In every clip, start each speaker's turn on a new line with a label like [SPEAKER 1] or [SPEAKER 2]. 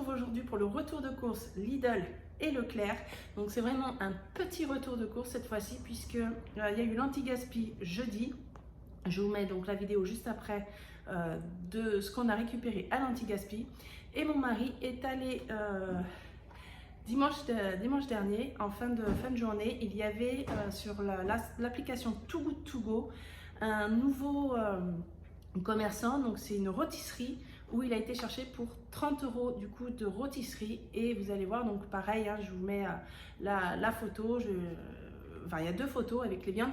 [SPEAKER 1] retrouve aujourd'hui pour le retour de course Lidl et Leclerc. Donc c'est vraiment un petit retour de course cette fois-ci puisque il y a eu l'anti-gaspi jeudi. Je vous mets donc la vidéo juste après de ce qu'on a récupéré à l'anti-gaspi. Et mon mari est allé dimanche dernier, en fin de journée, il y avait sur l'application Too Good To Go un nouveau commerçant, donc c'est une rôtisserie où il a été cherché pour 30 € du coup de rôtisserie. Et vous allez voir, donc pareil, hein, je vous mets la photo, enfin, il y a deux photos avec les viandes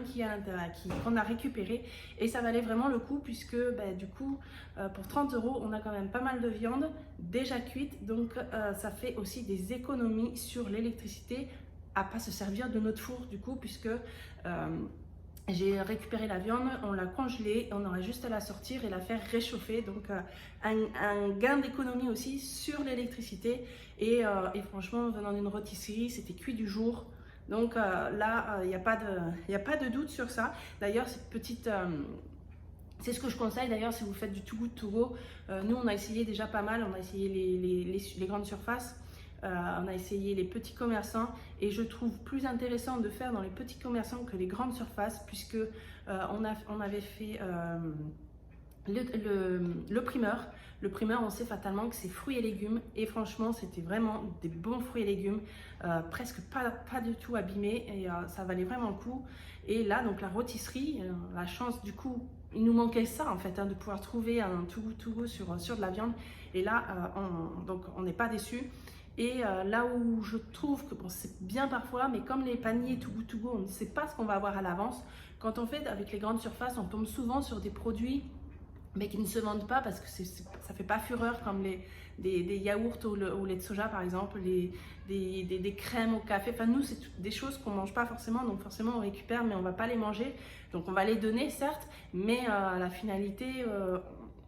[SPEAKER 1] qu'on a récupérées et ça valait vraiment le coup puisque du coup pour 30 € on a quand même pas mal de viande déjà cuite, donc ça fait aussi des économies sur l'électricité à pas se servir de notre four du coup, puisque j'ai récupéré la viande, on l'a congelée, on aurait juste à la sortir et la faire réchauffer. Donc un gain d'économie aussi sur l'électricité. Et franchement, venant d'une rôtisserie, c'était cuit du jour. Donc là, il n'y a pas de doute sur ça. D'ailleurs, cette petite... c'est ce que je conseille d'ailleurs si vous faites du Too Good To Go. Nous, on a essayé déjà pas mal, on a essayé les grandes surfaces. On a essayé les petits commerçants et je trouve plus intéressant de faire dans les petits commerçants que les grandes surfaces, puisque on avait fait le primeur. Le primeur, on sait fatalement que c'est fruits et légumes et franchement c'était vraiment des bons fruits et légumes, presque pas du tout abîmés, et ça valait vraiment le coup. Et là donc la rôtisserie, la chance du coup, il nous manquait ça en fait, hein, de pouvoir trouver un Too Good To Go sur de la viande, et là on n'est pas déçus. Et là où je trouve que bon, c'est bien parfois, mais comme les paniers Too Good To Go, on ne sait pas ce qu'on va avoir à l'avance. Quand on fait avec les grandes surfaces, on tombe souvent sur des produits mais qui ne se vendent pas parce que ça fait pas fureur, comme des yaourts au lait de soja par exemple, des crèmes au café. Enfin nous, c'est des choses qu'on mange pas forcément, donc forcément on récupère mais on va pas les manger. Donc on va les donner certes, mais la finalité...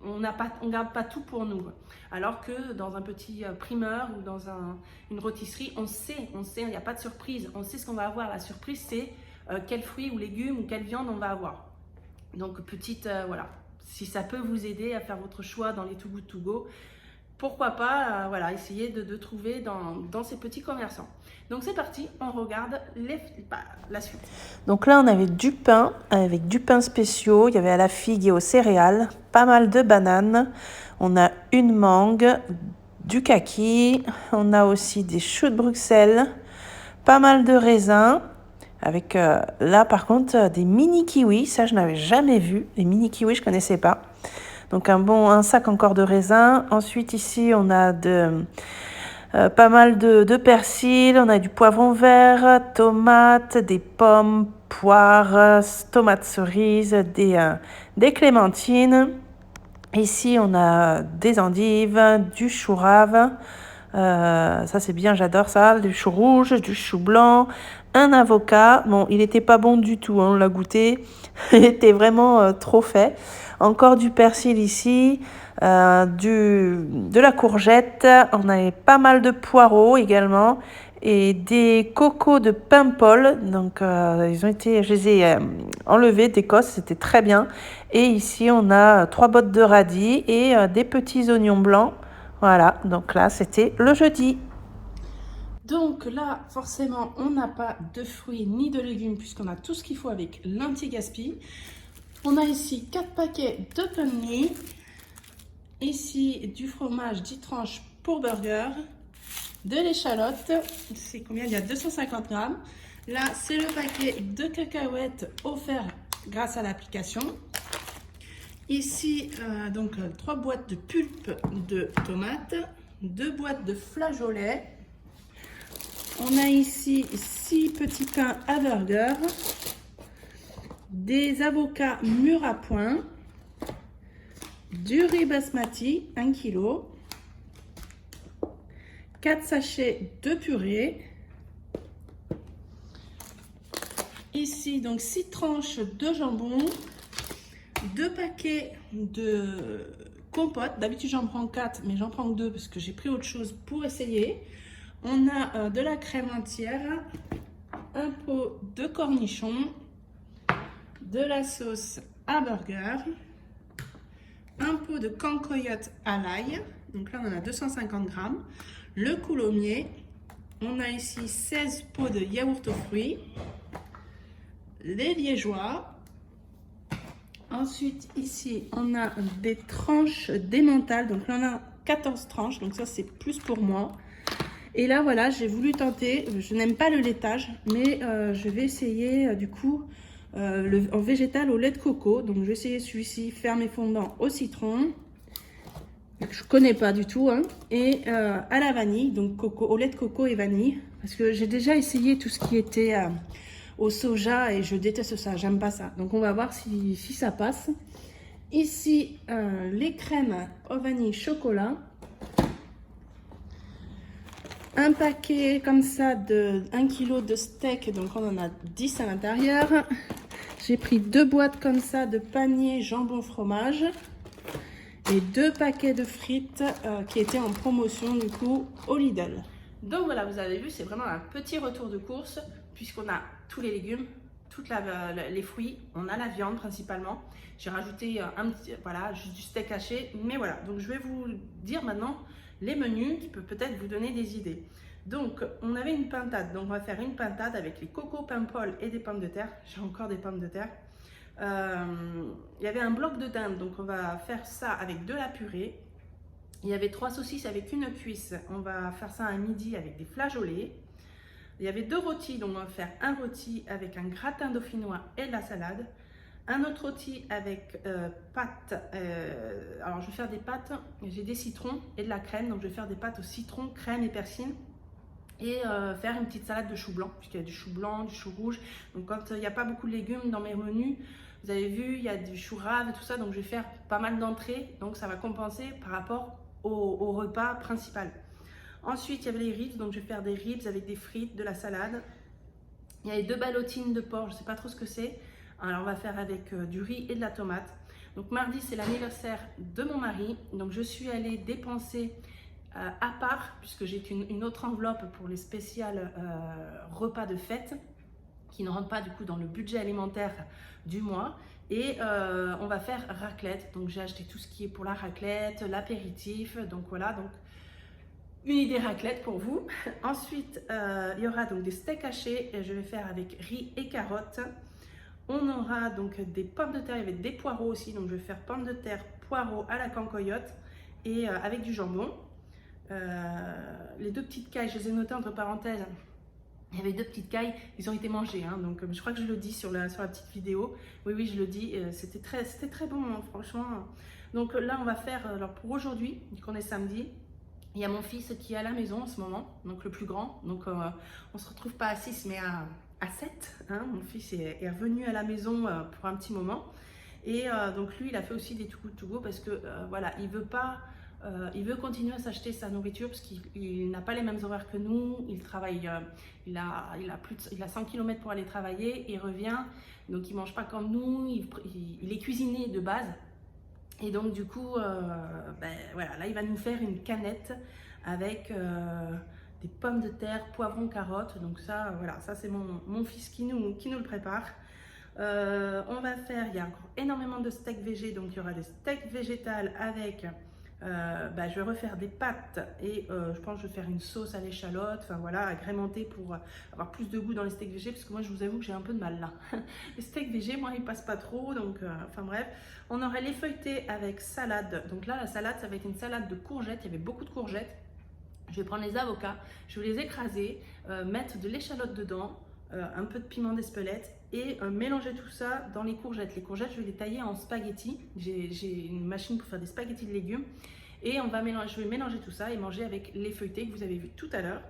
[SPEAKER 1] on garde pas tout pour nous. Alors que dans un petit primeur ou dans une rôtisserie, on sait, il n'y a pas de surprise. On sait ce qu'on va avoir. La surprise, c'est quels fruits ou légumes ou quelle viande on va avoir. Donc petite, voilà. Si ça peut vous aider à faire votre choix dans les Too Good To Go, pourquoi pas voilà, essayer de trouver dans ces petits commerçants. Donc c'est parti, on regarde la suite.
[SPEAKER 2] Donc là on avait du pain avec du pain spéciaux, il y avait à la figue et aux céréales, pas mal de bananes, on a une mangue, du kaki, on a aussi des choux de Bruxelles, pas mal de raisins, avec là par contre des mini kiwis, ça je n'avais jamais vu, les mini kiwis je connaissais pas. Donc un sac encore de raisins. Ensuite ici on a pas mal de persil, on a du poivron vert, tomates, des pommes, poires, tomates cerises, des clémentines. Ici on a des endives, du chou rave, ça c'est bien, j'adore ça, du chou rouge, du chou blanc, un avocat. Bon, il n'était pas bon du tout, hein, on l'a goûté, il était vraiment trop fait. Encore du persil ici, de la courgette, on avait pas mal de poireaux également et des cocos de Paimpol. Donc je les ai enlevés d'Écosse, c'était très bien. Et ici on a 3 bottes de radis et des petits oignons blancs. Voilà, donc là c'était le jeudi.
[SPEAKER 1] Donc là, forcément, on n'a pas de fruits ni de légumes puisqu'on a tout ce qu'il faut avec l'anti-gaspi. On a ici 4 paquets de pain de mie. Ici, du fromage 10 tranches pour burger. De l'échalote. C'est combien? Il y a 250 grammes. Là, c'est le paquet de cacahuètes offert grâce à l'application. Ici, donc 3 boîtes de pulpe de tomates. 2 boîtes de flageolets. On a ici 6 petits pains à burger. Des avocats mûrs à point, du riz basmati 1 kg, 4 sachets de purée, ici donc 6 tranches de jambon, 2 paquets de compote. D'habitude j'en prends 4 mais j'en prends 2 parce que j'ai pris autre chose pour essayer. On a de la crème entière, un pot de cornichons, de la sauce à burger, un pot de cancoyote à l'ail, Donc là, on en a 250 grammes. Le coulommiers. On a ici 16 pots de yaourt aux fruits. Les liégeois. Ensuite, ici, on a des tranches d'emmental. Donc là, on a 14 tranches. Donc ça, c'est plus pour moi. Et là, voilà, j'ai voulu tenter. Je n'aime pas le laitage, mais je vais essayer, du coup, en végétal au lait de coco. Donc, je vais essayer celui-ci, ferme et fondant au citron. Je ne connais pas du tout. Hein. Et à la vanille, donc coco, au lait de coco et vanille. Parce que j'ai déjà essayé tout ce qui était au soja et je déteste ça, j'aime pas ça. Donc on va voir si ça passe. Ici, les crèmes au vanille chocolat. Un paquet comme ça de 1 kg de steak, donc on en a 10 à l'intérieur. J'ai pris 2 boîtes comme ça de panier jambon fromage. Et 2 paquets de frites qui étaient en promotion du coup au Lidl. Donc voilà, vous avez vu, c'est vraiment un petit retour de course puisqu'on a tous les légumes, les fruits, on a la viande principalement. J'ai rajouté voilà, juste du steak haché, mais voilà. Donc je vais vous dire maintenant les menus qui peuvent peut-être vous donner des idées. Donc on avait une pintade, donc on va faire une pintade avec les cocos, paimpol et des pommes de terre. J'ai encore des pommes de terre. Il y avait un bloc de dinde, donc on va faire ça avec de la purée. Il y avait 3 saucisses avec une cuisse, on va faire ça à midi avec des flageolets. Il y avait 2 rôtis, donc on va faire un rôti avec un gratin dauphinois et de la salade. Un autre rôti avec pâtes, alors je vais faire des pâtes, j'ai des citrons et de la crème, donc je vais faire des pâtes au citron, crème et persil. Et faire une petite salade de chou blanc, puisqu'il y a du chou blanc, du chou rouge. Donc quand il n'y a pas beaucoup de légumes dans mes menus, vous avez vu, il y a du chou rave et tout ça, donc je vais faire pas mal d'entrées, donc ça va compenser par rapport au repas principal. Ensuite, il y avait les ribs, donc je vais faire des ribs avec des frites, de la salade. Il y avait 2 ballotines de porc, je ne sais pas trop ce que c'est. Alors on va faire avec du riz et de la tomate. Donc mardi, c'est l'anniversaire de mon mari, donc je suis allée dépenser à part, puisque j'ai une autre enveloppe pour les spéciales repas de fête qui ne rentrent pas du coup dans le budget alimentaire du mois. Et on va faire raclette, donc j'ai acheté tout ce qui est pour la raclette, l'apéritif, donc voilà, donc une idée raclette pour vous. Ensuite, il y aura donc des steaks hachés et je vais faire avec riz et carottes. On aura donc des pommes de terre, il y avait des poireaux aussi, donc je vais faire pommes de terre, poireaux à la cancoyote et avec du jambon. Les 2 petites cailles, je les ai notées entre parenthèses. Il y avait 2 petites cailles, ils ont été mangés, hein, donc je crois que je le dis sur la petite vidéo. Oui, je le dis, c'était très bon, hein, franchement. Donc là, on va faire, alors pour aujourd'hui, vu qu'on est samedi, il y a mon fils qui est à la maison en ce moment, donc le plus grand. Donc on se retrouve pas à 6, mais à 7. Hein. Mon fils est revenu à la maison pour un petit moment. Et donc lui, il a fait aussi des too good to go parce que voilà, il veut continuer à s'acheter sa nourriture parce qu'il n'a pas les mêmes horaires que nous. Il travaille, il a 100 km pour aller travailler, il revient, donc il ne mange pas comme nous, il est cuisinier de base. Et donc du coup, voilà, là il va nous faire une canette avec des pommes de terre, poivrons, carottes. Donc ça, voilà, ça c'est mon fils qui nous le prépare. On va faire, il y a encore énormément de steaks végé, donc il y aura des steaks végétales avec, je vais refaire des pâtes et je pense que je vais faire une sauce à l'échalote, enfin voilà, agrémentée pour avoir plus de goût dans les steaks végé, parce que moi je vous avoue que j'ai un peu de mal là. Les steaks végé, moi ils passent pas trop, donc enfin bref. On aurait les feuilletés avec salade, donc là la salade ça va être une salade de courgettes, il y avait beaucoup de courgettes. Je vais prendre les avocats, je vais les écraser, mettre de l'échalote dedans, un peu de piment d'Espelette et mélanger tout ça dans les courgettes. Les courgettes, je vais les tailler en spaghettis. J'ai une machine pour faire des spaghettis de légumes. Et je vais mélanger tout ça et manger avec les feuilletés que vous avez vu tout à l'heure.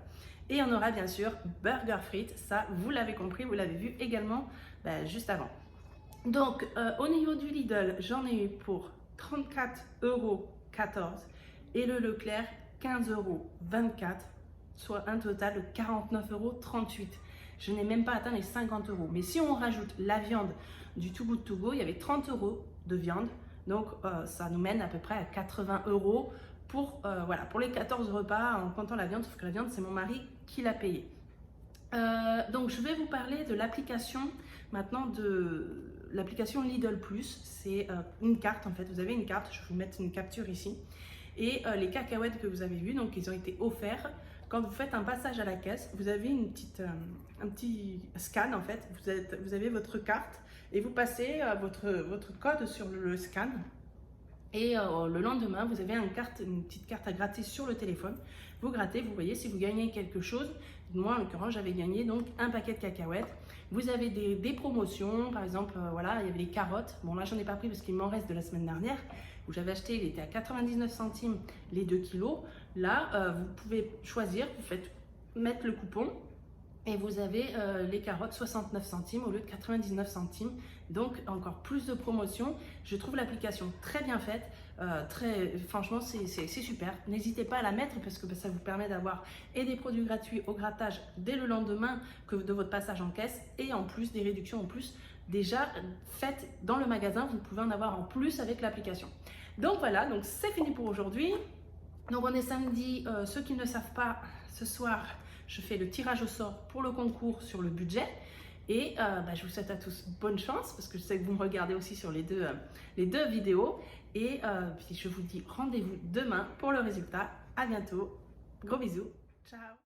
[SPEAKER 1] Et on aura bien sûr burger frites. Ça, vous l'avez compris, vous l'avez vu également juste avant. Donc, au niveau du Lidl, j'en ai eu pour 34,14 € et le Leclerc 15,24 €, soit un total de 49,38 €. Je n'ai même pas atteint les 50 €. Mais si on rajoute la viande du Too Good To Go, il y avait 30 € de viande. Donc, ça nous mène à peu près à 80 € pour les 14 repas en comptant la viande. Sauf que la viande, c'est mon mari qui l'a payée. Donc, je vais vous parler de l'application maintenant, de l'application Lidl Plus. C'est une carte en fait. Vous avez une carte, je vais vous mettre une capture ici. Et les cacahuètes que vous avez vues, donc ils ont été offerts. Quand vous faites un passage à la caisse, vous avez un petit scan en fait. Vous avez votre carte et vous passez votre code sur le scan. Et le lendemain, vous avez une petite carte à gratter sur le téléphone. Vous grattez, vous voyez si vous gagnez quelque chose. Moi, en l'occurrence, j'avais gagné donc un paquet de cacahuètes. Vous avez des promotions, par exemple, voilà, il y avait les carottes. Bon, là, j'en ai pas pris parce qu'il m'en reste de la semaine dernière, où j'avais acheté, il était à 99 centimes les 2 kilos. Là, vous pouvez choisir, vous faites mettre le coupon. Et vous avez les carottes 69 centimes au lieu de 99 centimes. Donc encore plus de promotion. Je trouve l'application très bien faite. Franchement, c'est super. N'hésitez pas à la mettre parce que ça vous permet d'avoir et des produits gratuits au grattage dès le lendemain de votre passage en caisse. Et en plus des réductions en plus déjà faites dans le magasin. Vous pouvez en avoir en plus avec l'application. Donc voilà, donc c'est fini pour aujourd'hui. Donc on est samedi. Ceux qui ne savent pas, ce soir, je fais le tirage au sort pour le concours sur le budget. Et je vous souhaite à tous bonne chance parce que je sais que vous me regardez aussi sur les deux vidéos. Et puis je vous dis rendez-vous demain pour le résultat. À bientôt. Gros bisous. Ciao.